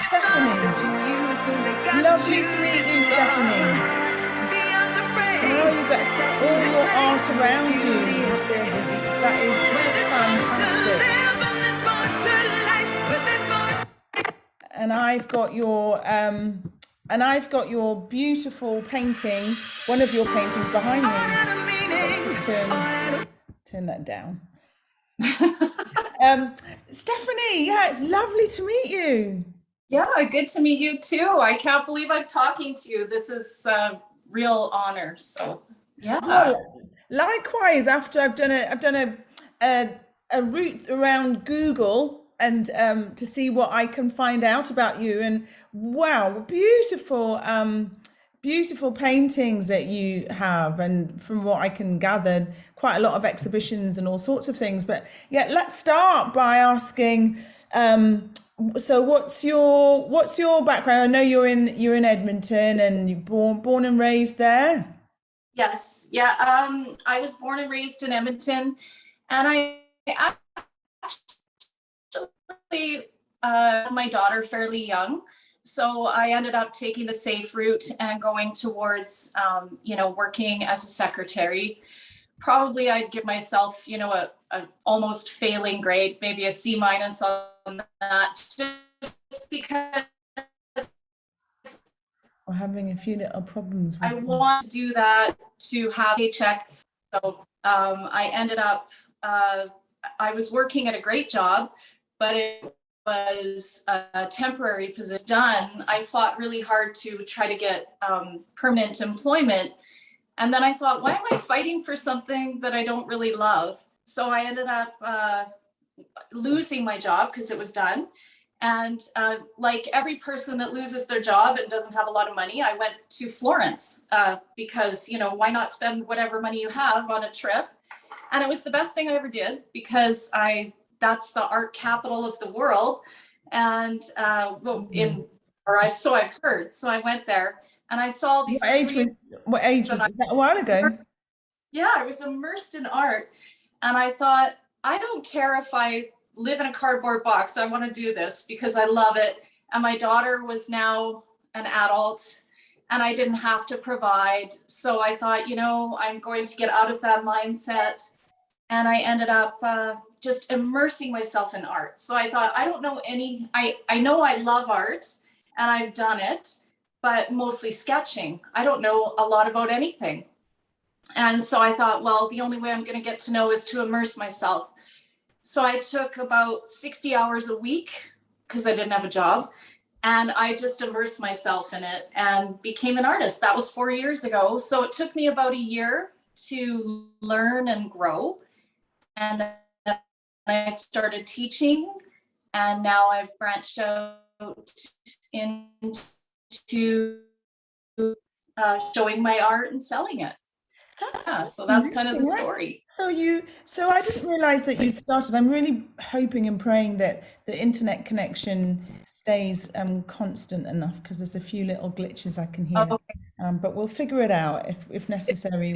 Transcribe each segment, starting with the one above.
Stephanie. Lovely to meet you, Stephanie. Oh, you got all your art around you. That is fantastic. And I've got your beautiful painting, one of your paintings behind me. Let's just turn that down. Stephanie, yeah, it's lovely to meet you. Yeah, good to meet you too. I can't believe I'm talking to you. This is a real honor. So, yeah. Well, likewise, after I've done a route around Google and to see what I can find out about you, and wow, beautiful paintings that you have, and from what I can gather, quite a lot of exhibitions and all sorts of things. But yeah, let's start by asking. So what's your background? I know you're in Edmonton and you're born and raised there. Yes. Yeah. I was born and raised in Edmonton, and I actually had my daughter fairly young. So I ended up taking the safe route and going towards, working as a secretary. Probably I'd give myself, a almost failing grade, maybe a C- on that, just because We're having a few little problems with I want to do that to have a paycheck. So I ended up, I was working at a great job, but it was a temporary position done. I fought really hard to try to get permanent employment. And then I thought, why am I fighting for something that I don't really love? So I ended up losing my job because it was done. And like every person that loses their job and doesn't have a lot of money, I went to Florence because, why not spend whatever money you have on a trip? And it was the best thing I ever did because that's the art capital of the world. And so I've heard. So I went there and I saw these. What age was that? A while ago? Yeah, I was immersed in art. And I thought, I don't care if I live in a cardboard box. I want to do this because I love it. And my daughter was now an adult and I didn't have to provide. So I thought, I'm going to get out of that mindset. And I ended up just immersing myself in art. So I thought, I don't know I know I love art and I've done it, but mostly sketching. I don't know a lot about anything. And so I thought, well, the only way I'm going to get to know is to immerse myself. So I took about 60 hours a week because I didn't have a job. And I just immersed myself in it and became an artist. That was 4 years ago. So it took me about a year to learn and grow. And then I started teaching. And now I've branched out into showing my art and selling it. So that's kind of the story. So I didn't realize that you'd started. I'm really hoping and praying that the internet connection stays constant enough because there's a few little glitches I can hear. Okay. But we'll figure it out if necessary.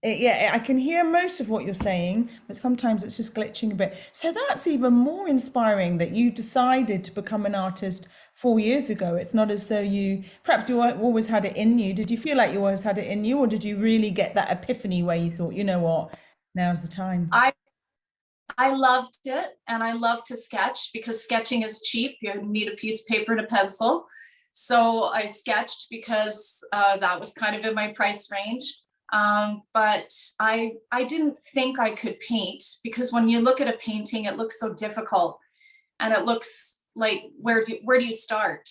Yeah, I can hear most of what you're saying, but sometimes it's just glitching a bit. So that's even more inspiring that you decided to become an artist 4 years ago. It's not as though you always had it in you. Did you feel like you always had it in you, or did you really get that epiphany where you thought, you know what, now's the time? I loved it, and I love to sketch because sketching is cheap. You need a piece of paper and a pencil. So I sketched because that was kind of in my price range. But I didn't think I could paint because when you look at a painting, it looks so difficult and it looks like, where do you start?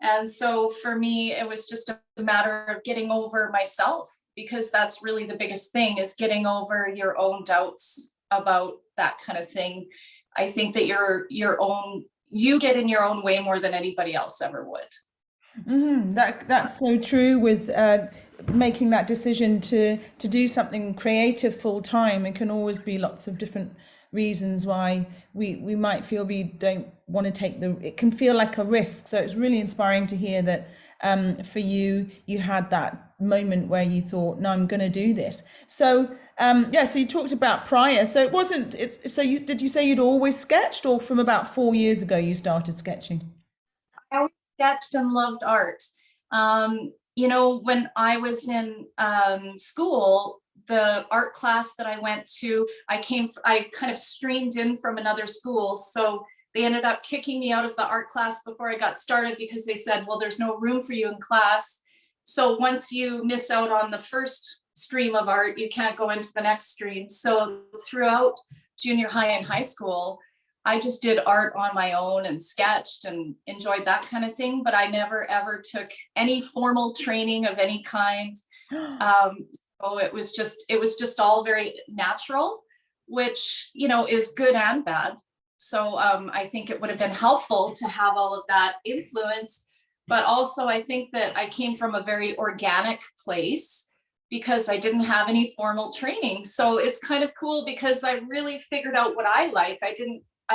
And so for me, it was just a matter of getting over myself because that's really the biggest thing is getting over your own doubts about that kind of thing. I think that you get in your own way more than anybody else ever would. That's so true with making that decision to do something creative full time. It can always be lots of different reasons why we might feel we don't want to take it can feel like a risk. So it's really inspiring to hear that for you had that moment where you thought, no, I'm going to do this. So so you talked about prior. So did you say you'd always sketched, or from about 4 years ago you started sketching? I always sketched and loved art. When I was in school, the art class that I went to, I kind of streamed in from another school. So they ended up kicking me out of the art class before I got started because they said, well, there's no room for you in class. So once you miss out on the first stream of art, you can't go into the next stream. So throughout junior high and high school, I just did art on my own and sketched and enjoyed that kind of thing, but I never ever took any formal training of any kind. So it was just all very natural, which, is good and bad. So I think it would have been helpful to have all of that influence, but also I think that I came from a very organic place because I didn't have any formal training. So it's kind of cool because I really figured out what I like. I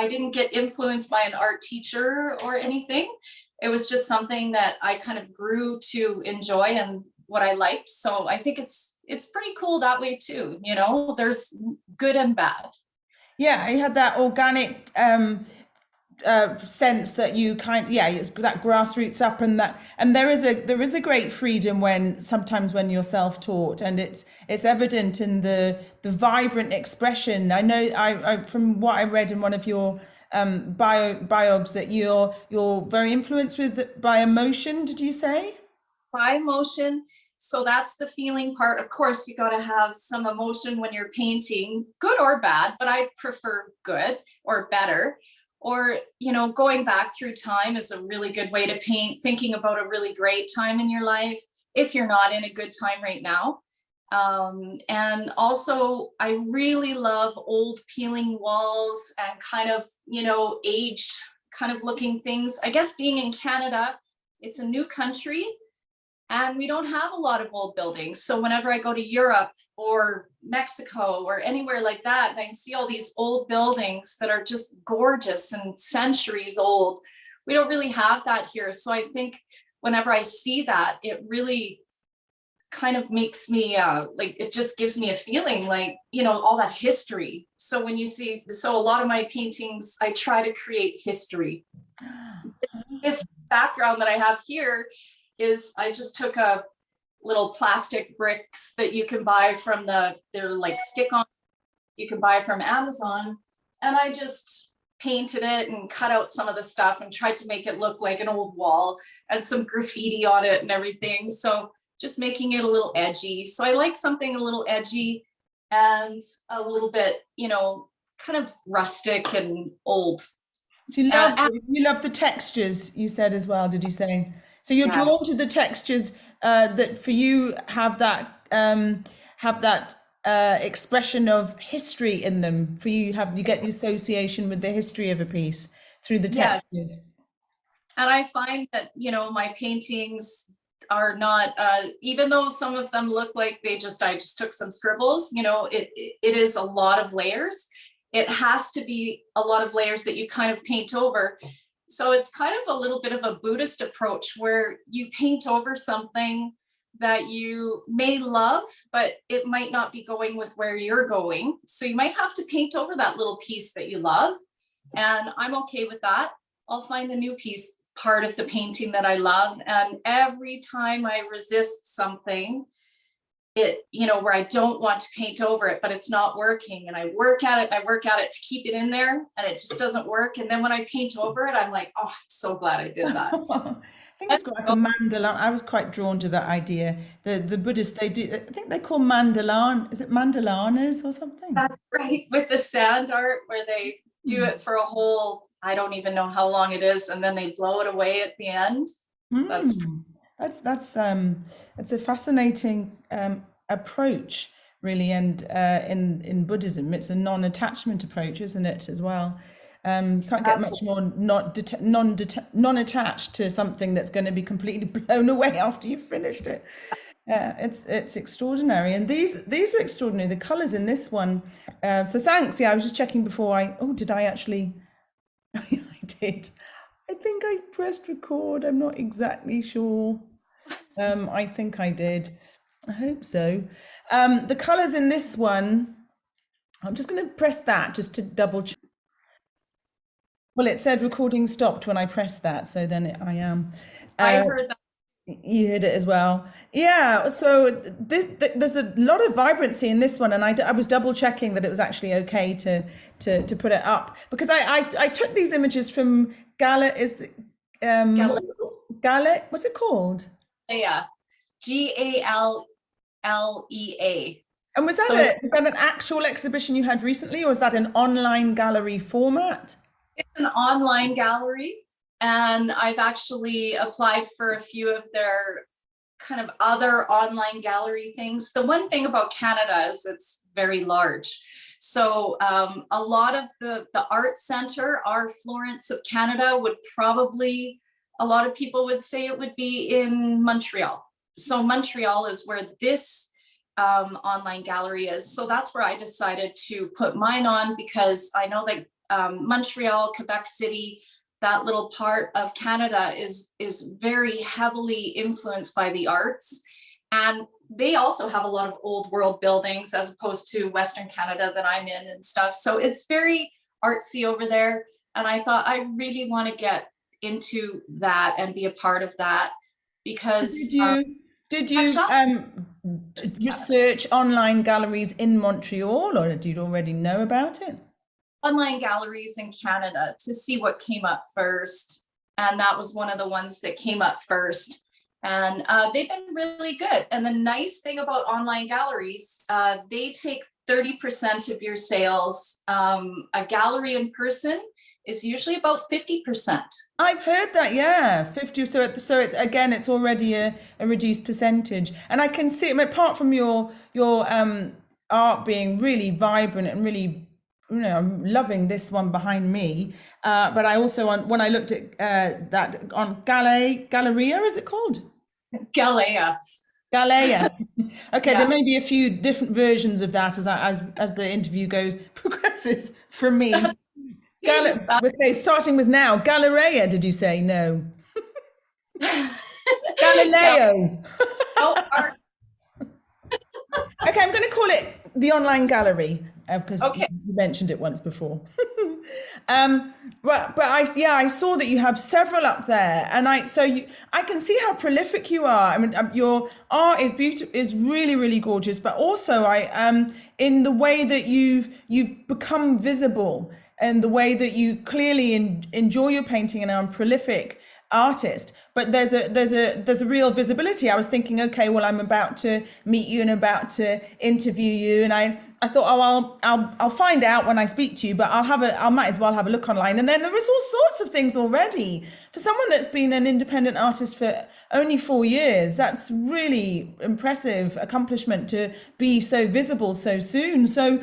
didn't get influenced by an art teacher or anything. It was just something that I kind of grew to enjoy and what I liked. So I think it's pretty cool that way too. There's good and bad. Yeah, I had that organic sense that you it's that grassroots up, and there is a great freedom when sometimes when you're self-taught, and it's evident in the vibrant expression. I know I from what I read in one of your biogs that you're very influenced by emotion, did you say? By emotion. So that's the feeling part. Of course, you got to have some emotion when you're painting, good or bad, but I prefer good or better. Or, going back through time is a really good way to paint, thinking about a really great time in your life if you're not in a good time right now. And also, I really love old peeling walls and kind of, aged kind of looking things. I guess being in Canada, it's a new country and we don't have a lot of old buildings. So whenever I go to Europe or Mexico or anywhere like that, and I see all these old buildings that are just gorgeous and centuries old, we don't really have that here. So I think whenever I see that, it really kind of makes me like, it just gives me a feeling like, all that history. So so a lot of my paintings, I try to create history. This background that I have here is I just took a little plastic bricks that you can buy from they're like stick on, you can buy from Amazon. And I just painted it and cut out some of the stuff and tried to make it look like an old wall and some graffiti on it and everything. So just making it a little edgy. So I like something a little edgy and a little bit, kind of rustic and old. Do you love the textures, you said as well, did you say? So you're Yes. drawn to the textures that for you have that expression of history in them. For you get the association with the history of a piece through the Yes. textures. And I find that, my paintings are not, even though some of them look like I just took some scribbles, it is a lot of layers. It has to be a lot of layers that you kind of paint over. So it's kind of a little bit of a Buddhist approach where you paint over something that you may love, but it might not be going with where you're going. So you might have to paint over that little piece that you love. And I'm okay with that. I'll find a new part of the painting that I love. And every time I resist something, where I don't want to paint over it, but it's not working. And I work at it to keep it in there, and it just doesn't work. And then when I paint over it, I'm like, oh, I'm so glad I did that. I think it's got like a mandala. I was quite drawn to that idea. The Buddhists, they do. I think they call mandalan. Is it mandalanas or something? That's right, with the sand art where they do it for a whole, I don't even know how long it is, and then they blow it away at the end. That's Mm. That's a fascinating approach, really, and in Buddhism, it's a non-attachment approach, isn't it, as well? You can't get much absolutely. more non-attached to something that's going to be completely blown away after you've finished it. Yeah, it's extraordinary, and these are extraordinary. The colours in this one. So thanks. Yeah, I was just checking before I. Oh, did I actually? I did. I think I pressed record. I'm not exactly sure. I think I did. I hope so. The colours in this one, I'm just going to press that just to double check. Well, it said recording stopped when I pressed that, so then I am. I Uh, heard that. you heard it as well. Yeah, so there's a lot of vibrancy in this one, and I was double checking that it was actually okay to put it up because I took these images from Gala. What was it called? Gala? What's it called? Galilea, Galea. And was So it's was that an actual exhibition you had recently, or is that an online gallery format? an online gallery, and I've actually applied for a few of their kind of other online gallery things. The one thing about Canada is it's very large. So a lot of the art center, our Florence of Canada, would probably, a lot of people would say it would be in Montreal. So Montreal is where this online gallery is. So that's where I decided to put mine on, because I know that Montreal, Quebec City, that little part of Canada is very heavily influenced by the arts. And they also have a lot of old world buildings as opposed to Western Canada that I'm in and stuff. So it's very artsy over there. And I thought I really want to get into that and be a part of that, because Did catch you up research online galleries in Montreal, or did you already know about it? online galleries in Canada to see what came up first. And that was one of the ones that came up first. And they've been really good. And the nice thing about online galleries, they take 30% of your sales. A gallery in person is usually about 50%. I've heard that, yeah, 50. So it's again, it's already a reduced percentage, and I can see. I mean, apart from your art being really vibrant and really, I'm loving this one behind me. But I also when I looked at that on Galleria, is it called? Galea. Galleria. Okay, there Yeah. may be a few different versions of that as the interview goes progresses from me. Okay, starting with now. Galleria, did you say? No. Gal- Galileo. oh, art. Okay, I'm going to call it the online gallery because Okay. you mentioned it once before. But I saw that you have several up there, and I can see how prolific you are. I mean, your art is beautiful, is really really gorgeous, but also in the way that you've become visible, and the way that you clearly enjoy your painting and are prolific artist, but there's a real visibility. I was thinking, okay, well, I'm about to meet you and about to interview you, and I thought, oh, I'll find out when I speak to you, but I might as well have a look online. And then there was all sorts of things already for someone that's been an independent artist for only 4 years. That's really impressive accomplishment to be so visible so soon. So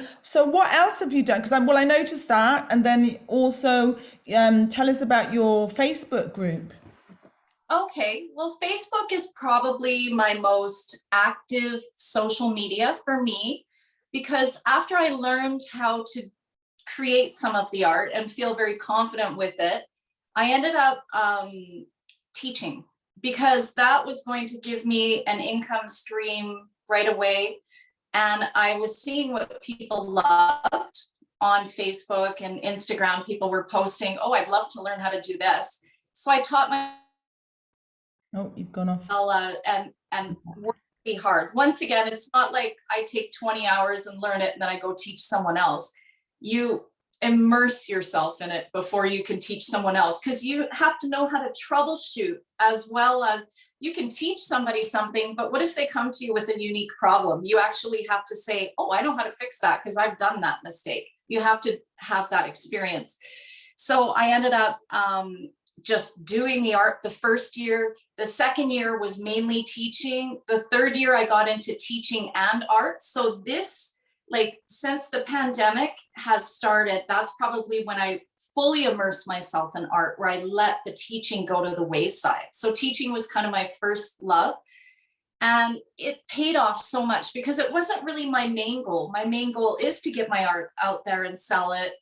what else have you done? Because I noticed that, and then also tell us about your Facebook group. Okay, well, Facebook is probably my most active social media for me, because after I learned how to create some of the art and feel very confident with it, I ended up teaching, because that was going to give me an income stream right away. And I was seeing what people loved on Facebook and Instagram. People were posting, oh, I'd love to learn how to do this. So I taught my Oh, you've gone off. and work really hard. Once again, it's not like I take 20 hours and learn it and then I go teach someone else. You immerse yourself in it before you can teach someone else, because you have to know how to troubleshoot, as well as you can teach somebody something, but what if they come to you with a unique problem? You actually have to say, oh, I know how to fix that because I've done that mistake. You have to have that experience. So I ended up just doing the art the first year. The second year was mainly teaching. The third year I got into teaching and art. So this, like, since the pandemic has started, that's probably when I fully immersed myself in art, where I let the teaching go to the wayside. So teaching was kind of my first love. And it paid off so much, because it wasn't really my main goal. My main goal is to get my art out there and sell it.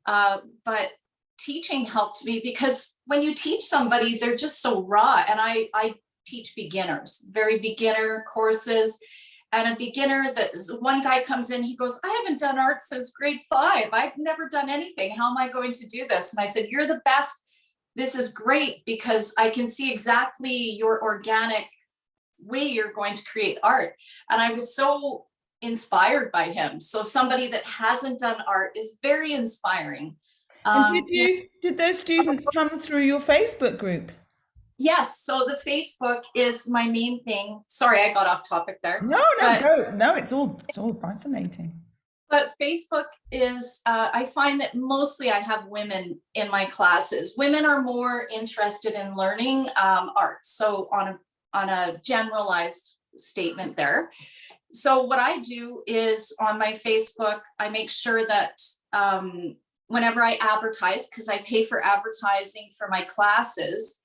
But teaching helped me, because when you teach somebody, they're just so raw. And I teach beginners, very beginner courses. And a beginner, that one guy comes in, he goes, I haven't done art since grade 5. I've never done anything. How am I going to do this? And I said, you're the best. This is great because I can see exactly your organic way you're going to create art. And I was so inspired by him. So somebody that hasn't done art is very inspiring. And did those Know, students come through your Facebook group? yes. So the Facebook is my main thing. Sorry, I got off topic there. No, but, go. No, it's all fascinating. But Facebook is, I find that mostly I have women in my classes. Women are more interested in learning art. So on a generalized statement there. So what I do is on my Facebook, I make sure that whenever I advertise, because I pay for advertising for my classes,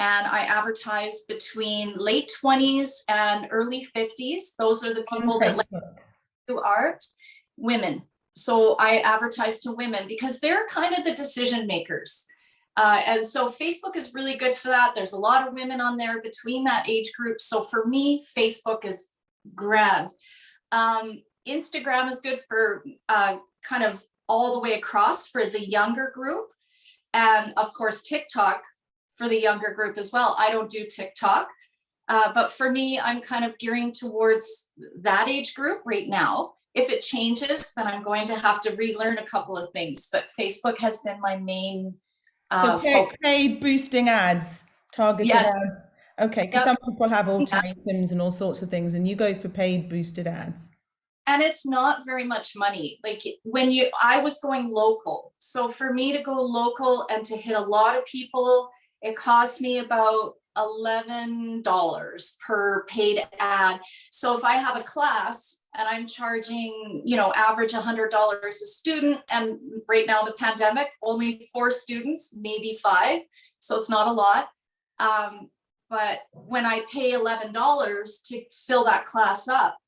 and I advertise between late 20s and early 50s. Those are the people that like to do art, women. So I advertise to women because they're kind of the decision makers. And so Facebook is really good for that. There's a lot of women on there between that age group. So for me, Facebook is grand. Instagram is good for kind of all the way across for the younger group. And of course, TikTok for the younger group as well. I don't do TikTok, but for me, I'm kind of gearing towards that age group right now. If it changes, then I'm going to have to relearn a couple of things, but Facebook has been my main so paid boosting ads, targeted ads. Okay, because some people have ultimatums and all sorts of things, and you go for paid boosted ads. And it's not very much money. Like I was going local. So for me to go local and to hit a lot of people, it cost me about $11 per paid ad. So if I have a class and I'm charging, average $100 a student, and right now the pandemic, only 4 students, maybe 5. So it's not a lot. But when I pay $11 to fill that class up,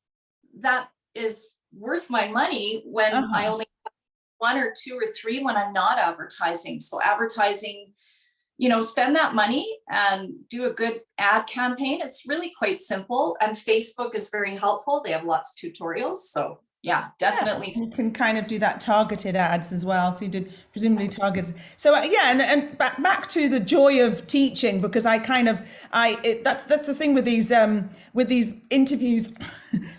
that is worth my money when I only have 1 or 2 or 3 when I'm not advertising. So advertising, spend that money and do a good ad campaign. It's really quite simple. And Facebook is very helpful. They have lots of tutorials. So yeah, definitely. You can kind of do that targeted ads as well. So you did presumably targets. So and back to the joy of teaching, because that's the thing with these interviews,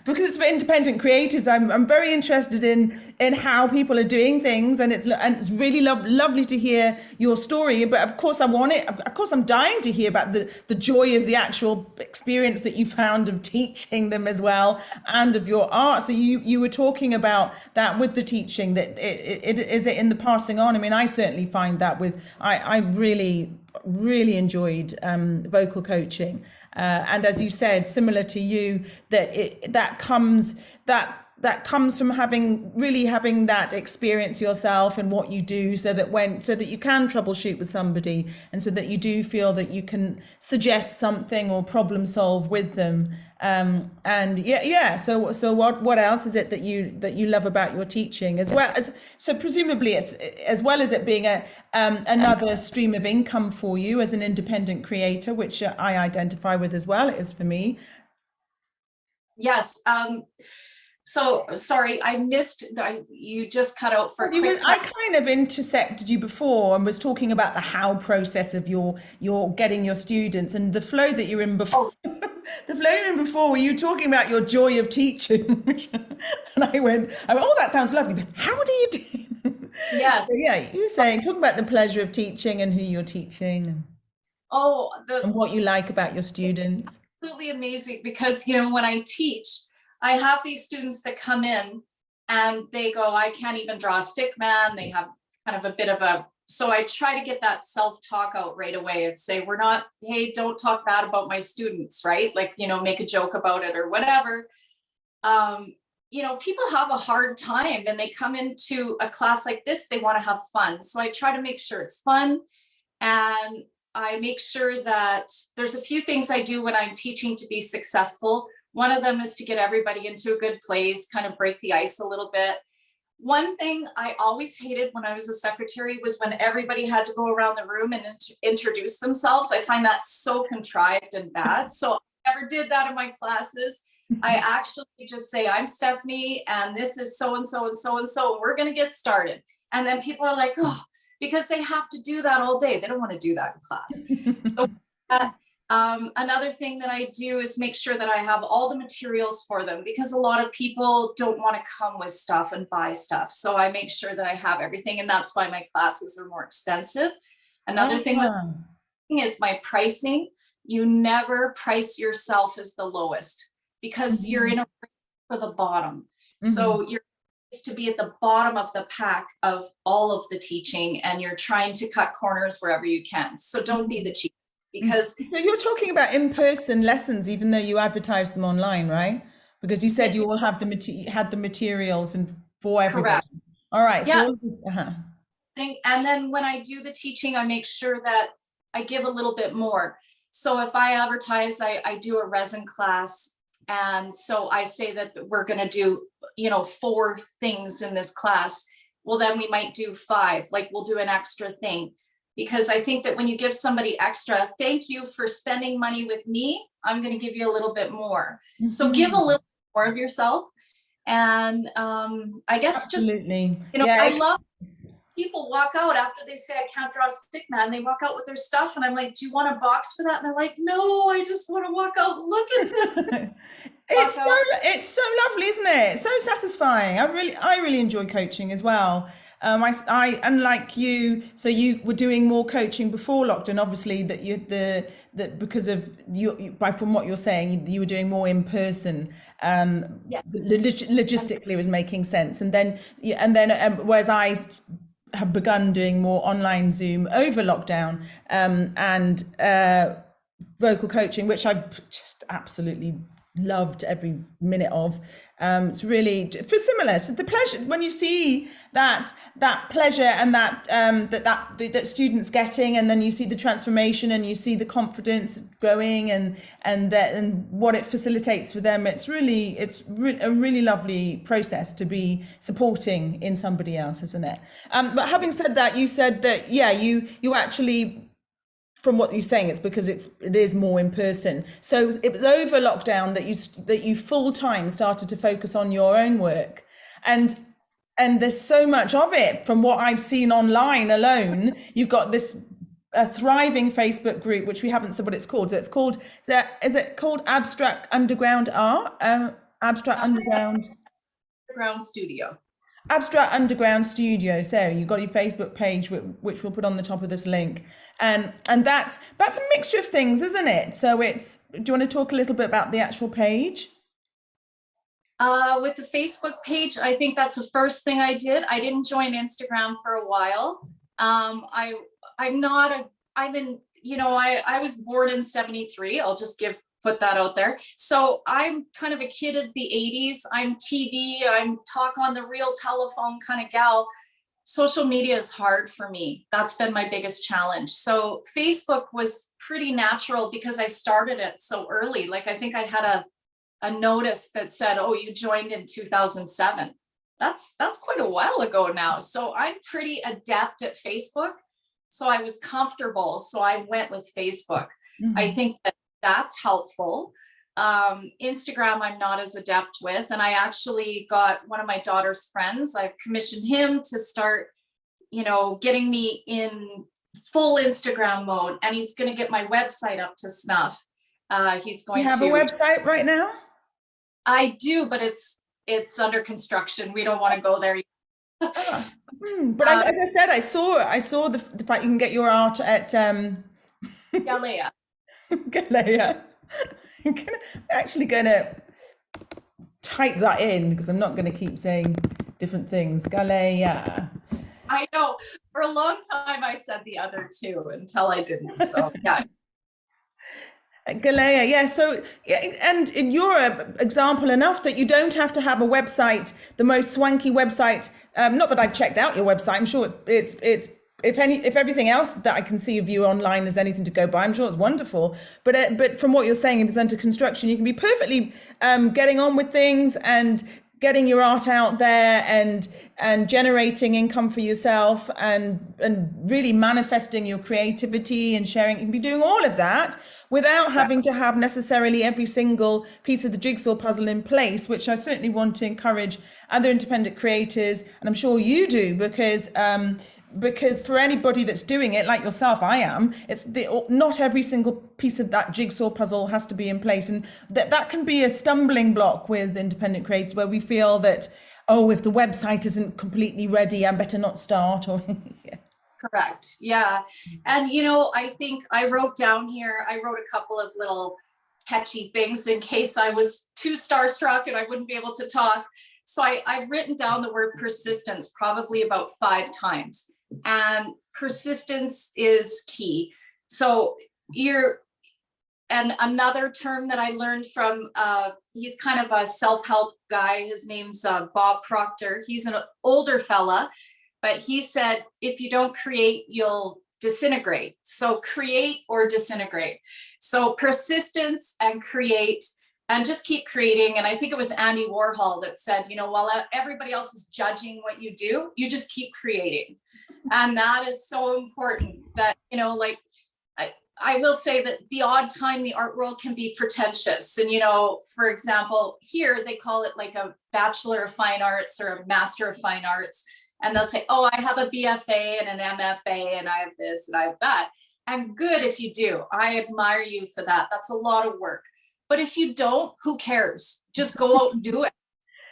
because it's for independent creators. I'm very interested in how people are doing things, and it's really lovely to hear your story. But of course I'm dying to hear about the joy of the actual experience that you found of teaching them as well, and of your art. So you were talking about that with the teaching, that it is it in the passing on. I mean, I certainly find that I really enjoyed vocal coaching, and as you said, similar to you, that comes from having that experience yourself and what you do, so that you can troubleshoot with somebody, and so that you do feel that you can suggest something or problem solve with them. So what else is it that you love about your teaching as well? So presumably it's, as well as it being another stream of income for you as an independent creator, which I identify with as well. It is for me. Yes. So sorry, I missed, you just cut out for a quick second. I kind of intersected you before and was talking about the how process of your getting your students, and the flow that you're in before. The flow you're in before, were you talking about your joy of teaching? And I went, oh, that sounds lovely, but how do you do? Yes. So yeah, you were talking about the pleasure of teaching and who you're teaching. And what you like about your students. Absolutely amazing, because when I teach, I have these students that come in and they go, I can't even draw a stick man. They have kind of a bit of so I try to get that self-talk out right away and say, hey, don't talk bad about my students, right? Like, make a joke about it or whatever. People have a hard time and they come into a class like this, they want to have fun. So I try to make sure it's fun. And I make sure that there's a few things I do when I'm teaching to be successful. One of them is to get everybody into a good place, kind of break the ice a little bit. One thing I always hated when I was a secretary was when everybody had to go around the room and introduce themselves. I find that so contrived and bad. So I never did that in my classes. I actually just say, I'm Stephanie, and this is so and so and so and so. We're going to get started. And then people are like, oh, because they have to do that all day. They don't want to do that in class. So another thing that I do is make sure that I have all the materials for them, because a lot of people don't want to come with stuff and buy stuff. So I make sure that I have everything, and that's why my classes are more expensive. Another thing is my pricing. You never price yourself as the lowest, because you're in a race for the bottom. So you're to be at the bottom of the pack of all of the teaching, and you're trying to cut corners wherever you can. So don't be the cheap, because so you're talking about in-person lessons, even though you advertise them online, right? Because you said you all have the materials and for everybody. Correct. All right. Yeah. So and then when I do the teaching, I make sure that I give a little bit more. So if I advertise, I do a resin class. And so I say that we're going to do, 4 things in this class. Well, then we might do 5, like we'll do an extra thing. Because I think that when you give somebody extra, thank you for spending money with me, I'm going to give you a little bit more. So give a little more of yourself. And I guess absolutely. I love people walk out after they say, I can't draw a stick man. They walk out with their stuff. And I'm like, do you want a box for that? And they're like, no, I just want to walk out. Look at this. It's so lovely, isn't it? So satisfying. I really enjoy coaching as well. I unlike you, so you were doing more coaching before lockdown. Obviously, that because of from what you're saying, you were doing more in person. Logistically, it was making sense, and then whereas I have begun doing more online Zoom over lockdown, and vocal coaching, which I just absolutely loved every minute of. It's really for similar to the pleasure when you see that pleasure and that students getting, and then you see the transformation and you see the confidence growing and what it facilitates for them. It's a really lovely process to be supporting in somebody else, isn't it? But having said that, you said that you actually, from what you're saying, it's because it is more in person. So it was over lockdown that you full time started to focus on your own work, and there's so much of it from what I've seen online alone. You've got a thriving Facebook group, which we haven't said what it's called. So is it called Abstract Underground Art? Abstract Underground Studio. Abstract Underground Studio. So you've got your Facebook page, which we'll put on the top of this link, and that's a mixture of things, isn't it? So do you want to talk a little bit about the actual page? With the Facebook page, I think that's the first thing I did. I didn't join Instagram for a while. I was born in 73. I'll just put that out there. So I'm kind of a kid of the 80s. I'm TV, I'm talk on the real telephone kind of gal. Social media is hard for me. That's been my biggest challenge. So Facebook was pretty natural because I started it so early. Like I think I had a notice that said, oh, you joined in 2007. That's quite a while ago now. So I'm pretty adept at Facebook. So I was comfortable. So I went with Facebook. I think that's helpful. Instagram, I'm not as adept with. And I actually got one of my daughter's friends. I've commissioned him to start, getting me in full Instagram mode. And he's going to get my website up to snuff. He's going to have a website right now? I do, but it's under construction. We don't want to go there yet. But as I said, I saw the fact you can get your art at Galea. Galea. I'm actually going to type that in because I'm not going to keep saying different things. Galea. I know. For a long time, I said the other two until I didn't. So yeah. Galea, yeah. So, and you're an example enough that you don't have to have a website, the most swanky website. Not that I've checked out your website. I'm sure it's if everything else that I can see of you online is anything to go by, I'm sure it's wonderful. But from what you're saying, if it's under construction, you can be perfectly getting on with things and getting your art out there and generating income for yourself and really manifesting your creativity and sharing. You can be doing all of that without having to have necessarily every single piece of the jigsaw puzzle in place, which I certainly want to encourage other independent creators, and I'm sure you do, because for anybody that's doing it like yourself, I am, not every single piece of that jigsaw puzzle has to be in place, and that can be a stumbling block with independent creators, where we feel that, oh, if the website isn't completely ready, I better not start. Or yeah. Correct. Yeah. And, I think I wrote down here, I wrote a couple of little catchy things in case I was too starstruck and I wouldn't be able to talk. So I've written down the word persistence probably about 5 times. And persistence is key. So and another term that I learned from, he's kind of a self-help guy. His name's Bob Proctor. He's an older fella, but he said, if you don't create, you'll disintegrate. So create or disintegrate. So persistence and create, and just keep creating. And I think it was Andy Warhol that said, while everybody else is judging what you do, you just keep creating. And that is so important that, like, I will say that the odd time the art world can be pretentious. And, for example, here they call it like a Bachelor of Fine Arts or a Master of Fine Arts. And they'll say, oh, I have a BFA and an MFA and I have this and I have that. And good if you do. I admire you for that. That's a lot of work. But if you don't, who cares? Just go out and do it.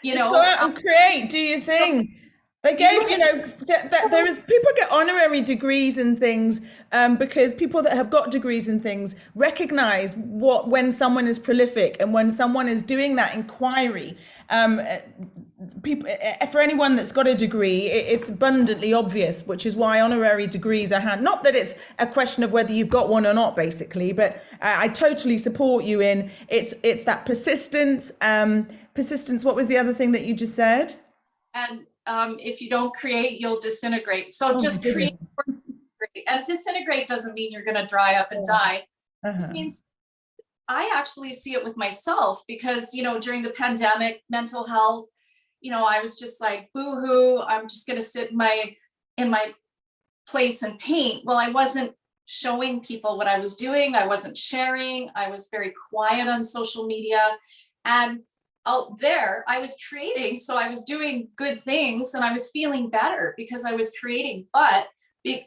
Just go out and create, do your thing. They gave, there is, people get honorary degrees and things because people that have got degrees and things recognize when someone is prolific and when someone is doing that inquiry. People, for anyone that's got a degree, it's abundantly obvious, which is why honorary degrees are not that it's a question of whether you've got one or not, basically, but I totally support you in it's that persistence. Persistence. What was the other thing that you just said? And if you don't create, you'll disintegrate. So just create. And disintegrate doesn't mean you're going to dry up and die. This means I actually see it with myself because, during the pandemic, mental health, I was just like, boo-hoo, I'm just going to sit in my place and paint. Well, I wasn't showing people what I was doing. I wasn't sharing. I was very quiet on social media. And out there, I was creating. So I was doing good things and I was feeling better because I was creating. But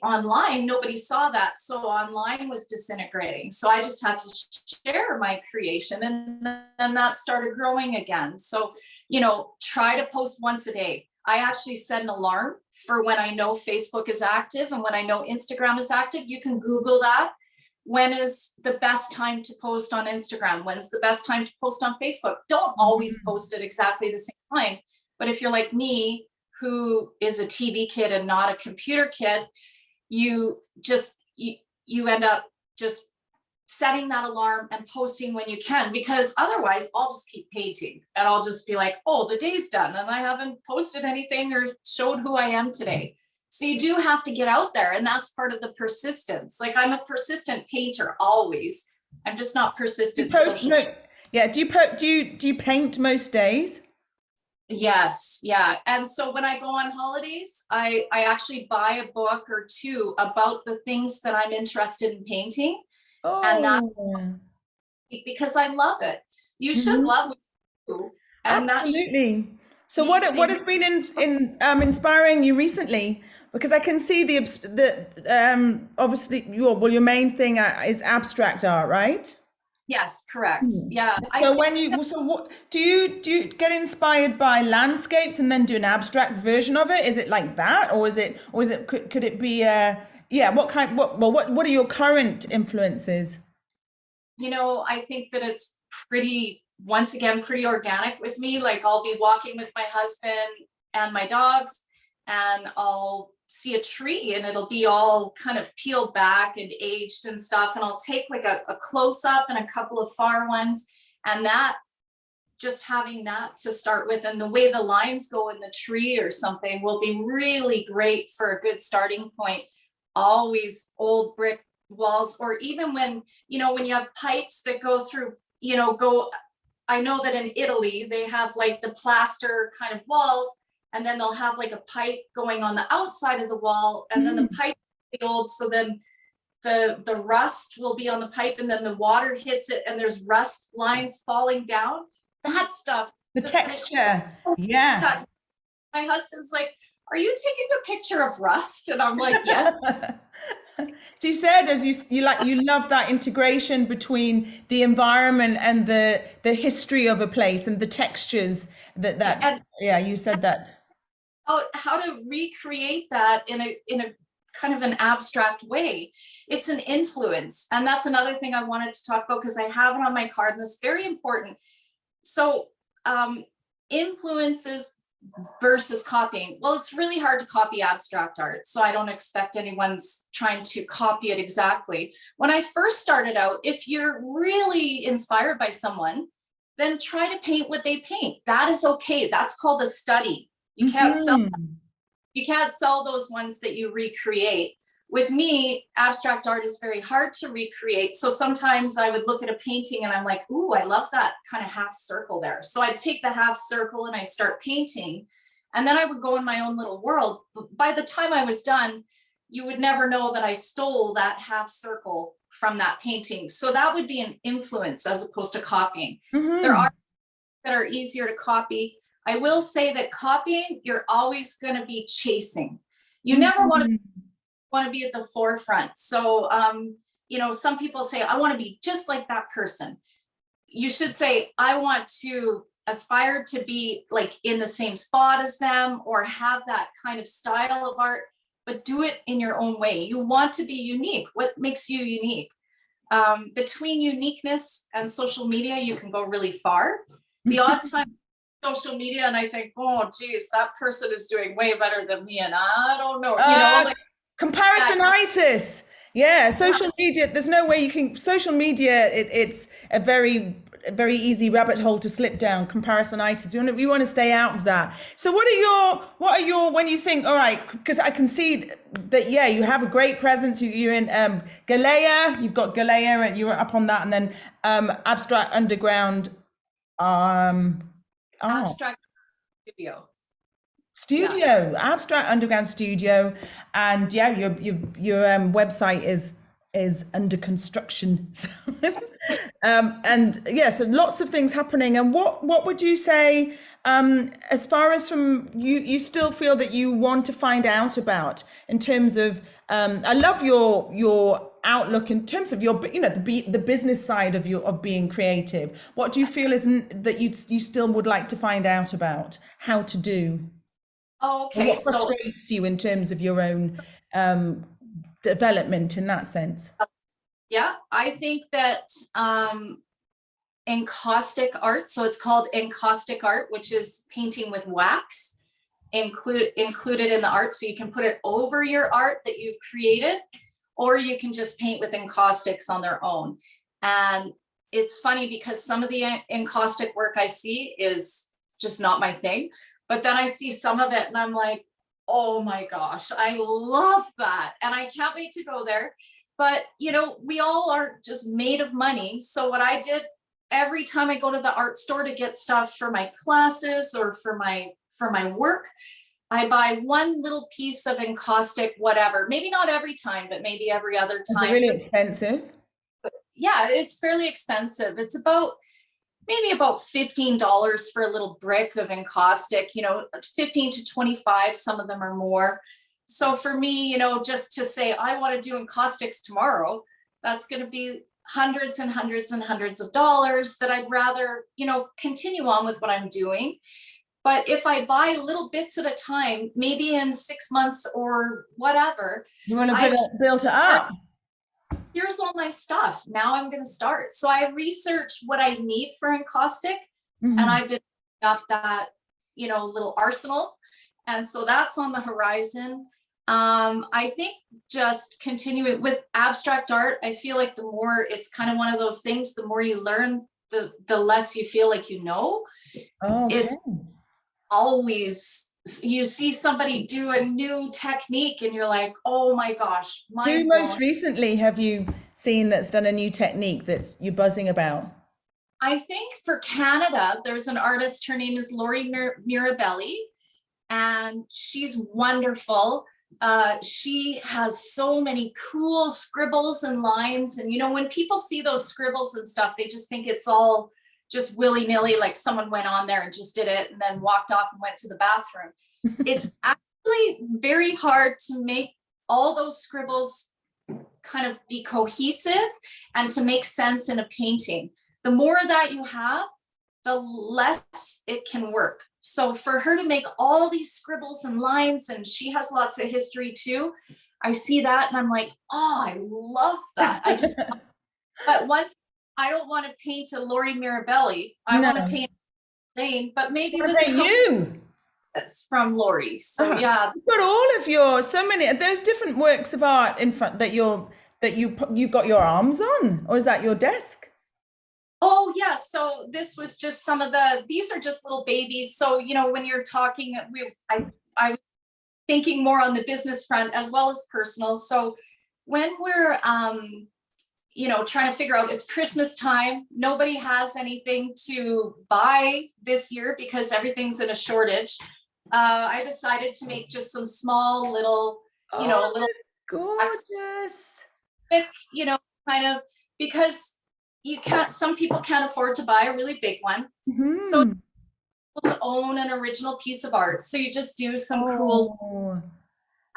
online, nobody saw that. So online was disintegrating. So I just had to share my creation and then that started growing again. So, try to post once a day. I actually set an alarm for when I know Facebook is active and when I know Instagram is active. You can Google that. When is the best time to post on Instagram? When's the best time to post on Facebook? Don't always post at exactly the same time. But if you're like me, who is a TV kid and not a computer kid, you end up just setting that alarm and posting when you can, because otherwise I'll just keep painting and I'll just be like, oh, the day's done and I haven't posted anything or showed who I am today. So you do have to get out there, and that's part of the persistence. Like, I'm a persistent painter always. I'm just not persistent. Do you paint most days? Yes. Yeah. And so when I go on holidays, I actually buy a book or two about the things that I'm interested in painting. Oh, and that, because I love it. You should love what you do. And absolutely. So what has been inspiring you recently? Because I can see the obviously your main thing is abstract art, right? Yes, correct. Yeah. So what do you get inspired by landscapes and then do an abstract version of it? Is it like that, or could it be what are your current influences? I think that it's pretty organic with me. Like, I'll be walking with my husband and my dogs and I'll see a tree and it'll be all kind of peeled back and aged and stuff. And I'll take like a close up and a couple of far ones. And that, just having that to start with, and the way the lines go in the tree or something will be really great for a good starting point. Always old brick walls, or even when you have pipes that go through, go I know that in Italy, they have like the plaster kind of walls, and then they'll have like a pipe going on the outside of the wall, and then the pipe will be old, so then the rust will be on the pipe, and then the water hits it and there's rust lines falling down. That stuff. The texture. Yeah. My husband's like, are you taking a picture of rust? And I'm like, yes. So you said, as you love that integration between the environment and the history of a place and the textures And yeah, you said that. how to recreate that in a kind of an abstract way. It's an influence. And that's another thing I wanted to talk about, because I have it on my card, and that's very important. So influences versus copying. Well, it's really hard to copy abstract art, so I don't expect anyone's trying to copy it exactly. When I first started out, if you're really inspired by someone, then try to paint what they paint. That is okay. That's called a study. You can't sell those ones that you recreate. With me, abstract art is very hard to recreate. So sometimes I would look at a painting and I'm like, ooh, I love that kind of half circle there. So I'd take the half circle and I'd start painting. And then I would go in my own little world. But by the time I was done, you would never know that I stole that half circle from that painting. So that would be an influence as opposed to copying. There are that are easier to copy. I will say that copying, you're always going to be chasing. You never want to be at the forefront. So, you know, some people say, I want to be just like that person. You should say, I want to aspire to be like in the same spot as them, or have that kind of style of art, but do it in your own way. You want to be unique. What makes you unique? Between uniqueness and social media, you can go really far. The odd time social media and I think, oh geez, that person is doing way better than me, and I don't know, you know, like comparisonitis. Yeah, social media, there's no way you can, social media, it's a very easy rabbit hole to slip down. Comparisonitis, we want to stay out of that. So what are your when you think, all right, because I can see that, yeah, you have a great presence. You're in Galea, you've got Galea, and you were up on that, and then Abstract Underground abstract studio, Abstract Underground Studio, and yeah, your website is under construction. And yeah, so lots of things happening. And what would you say, as far as from you still feel that you want to find out about in terms of I love your outlook in terms of your, you know, the business side of being creative. What do you feel that you still would like to find out about how to do? Okay, What frustrates you in terms of your own development in that sense? yeah, I think that encaustic art, so it's called encaustic art, which is painting with wax, included in the art. So you can put it over your art that you've created, or you can just paint with encaustics on their own. And it's funny because some of the encaustic work I see is just not my thing. But then I see some of it and I'm like, oh my gosh, I love that. And I can't wait to go there. But, you know, we all are just made of money. So what I did, every time I go to the art store to get stuff for my classes or for my work, I buy one little piece of encaustic, whatever. Maybe not every time, but maybe every other time. It's really expensive. Yeah, it's fairly expensive. It's maybe about $15 for a little brick of encaustic, you know, 15 to 25, some of them are more. So for me, you know, just to say, I want to do encaustics tomorrow, that's going to be hundreds and hundreds and hundreds of dollars that I'd rather, you know, continue on with what I'm doing. But if I buy little bits at a time, maybe in 6 months or whatever, you want to build it up. Here's all my stuff. Now I'm going to start. So I researched what I need for encaustic, and I've been up that, you know, little arsenal. And so that's on the horizon. I think just continuing with abstract art, I feel like the more it's kind of one of those things, the more you learn, the less you feel like you know. It's always, you see somebody do a new technique and you're like, oh my gosh. Who most recently have you seen that's done a new technique that's you're buzzing about? I think for Canada, there's an artist, her name is Lori Mirabelli, and she's wonderful. She has so many cool scribbles and lines. And, you know, when people see those scribbles and stuff, they just think it's all just willy-nilly, like someone went on there and just did it and then walked off and went to the bathroom. It's actually very hard to make all those scribbles kind of be cohesive and to make sense in a painting. The more that you have, the less it can work. So for her to make all these scribbles and lines, and she has lots of history too, I see that and I'm like, oh, I love that. But once I don't want to paint a Lori Mirabelli, I want to paint Lane, but maybe with you from Lori. So yeah. You've got all of your, so many, there's different works of art in front that you've got your arms on, or is that your desk? Oh yeah, so this was just some of these are just little babies. So, you know, when you're talking, I'm thinking more on the business front as well as personal. So when we're, you know, trying to figure out, it's Christmas time, nobody has anything to buy this year because everything's in a shortage. I decided to make just some small little, you know, little gorgeous, you know, kind of, because some people can't afford to buy a really big one. So it's cool to own an original piece of art. So you just do some cool.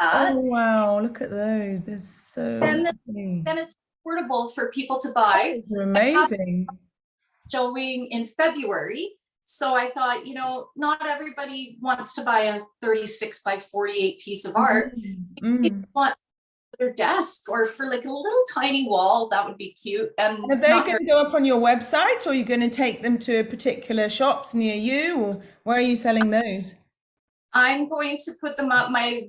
Oh wow, look at those. They're so lovely. Then it's affordable for people to buy. They're amazing. Showing in February. So I thought, you know, not everybody wants to buy a 36 by 48 piece of art. People want their desk or for like a little tiny wall, that would be cute. And are they going to go up on your website, or are you going to take them to particular shops near you, or where are you selling those? I'm going to put them up. My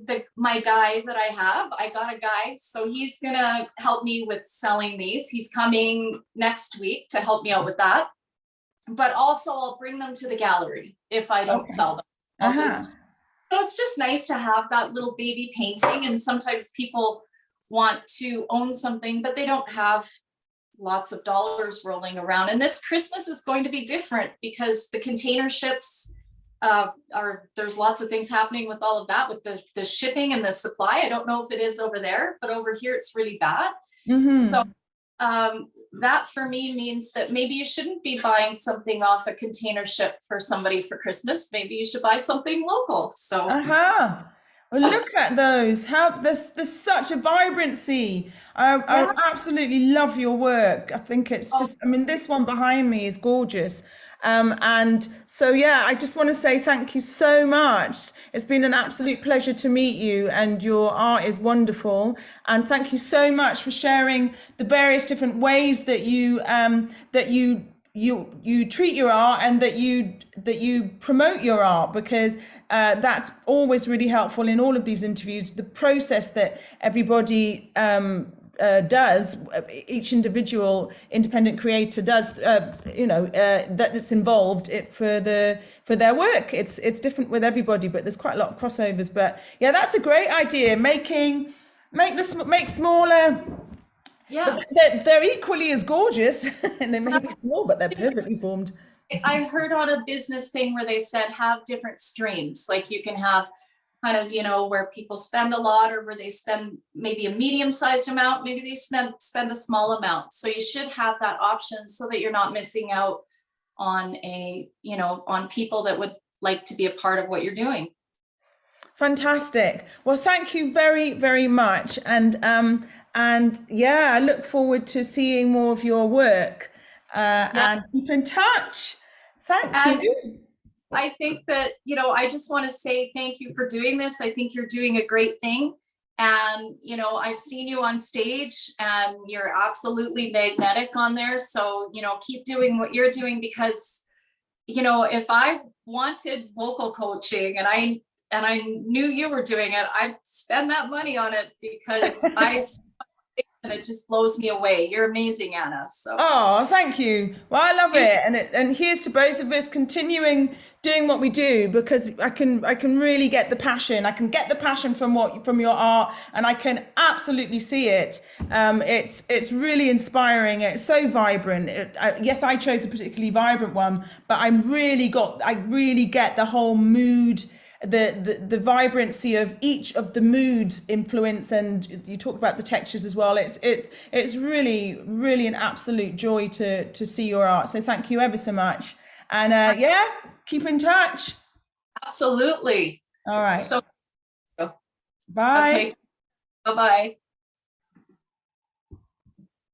guy that I got a guy, so he's gonna help me with selling these. He's coming next week to help me out with that. But also I'll bring them to the gallery if I don't sell them. It's just nice to have that little baby painting. And sometimes people want to own something, but they don't have lots of dollars rolling around. And this Christmas is going to be different because the container ships there's lots of things happening with all of that, with the shipping and the supply. I don't know if it is over there, but over here it's really bad. So that for me means that maybe you shouldn't be buying something off a container ship for somebody for Christmas. Maybe you should buy something local. So well, look at those. How there's such a vibrancy. I absolutely love your work. I think it's just, I mean, this one behind me is gorgeous. And so, yeah, I just want to say thank you so much. It's been an absolute pleasure to meet you, and your art is wonderful. And thank you so much for sharing the various different ways that you treat your art, and that you promote your art, because that's always really helpful in all of these interviews. The process that everybody does, each individual independent creator does, that it's involved for their work. It's different with everybody, but there's quite a lot of crossovers. But yeah, that's a great idea. Make smaller. Yeah, they're equally as gorgeous, and they may be small, but they're perfectly formed. I heard on a business thing where they said have different streams, like you can have kind of, you know, where people spend a lot, or where they spend maybe a medium-sized amount, maybe they spend a small amount. So you should have that option so that you're not missing out on on people that would like to be a part of what you're doing. Fantastic. Well, thank you very, very much. And yeah, I look forward to seeing more of your work, and keep in touch. Thank you. I think that, you know, I just want to say thank you for doing this. I think you're doing a great thing. And, you know, I've seen you on stage and you're absolutely magnetic on there. So, you know, keep doing what you're doing, because, you know, if I wanted vocal coaching and I knew you were doing it, I'd spend that money on it, because I and it just blows me away. You're amazing, Anna. So Oh, thank you. Well, I love it, and here's to both of us continuing doing what we do, because I can really get the passion. I can get the passion from your art, and I can absolutely see it. It's really inspiring. It's so vibrant. Yes, I chose a particularly vibrant one, but I really get the whole mood, the vibrancy of each of the moods influence, and you talked about the textures as well. It's really an absolute joy to see your art. So thank you ever so much, and yeah, keep in touch. absolutely. All right, So bye. okay. Bye-bye.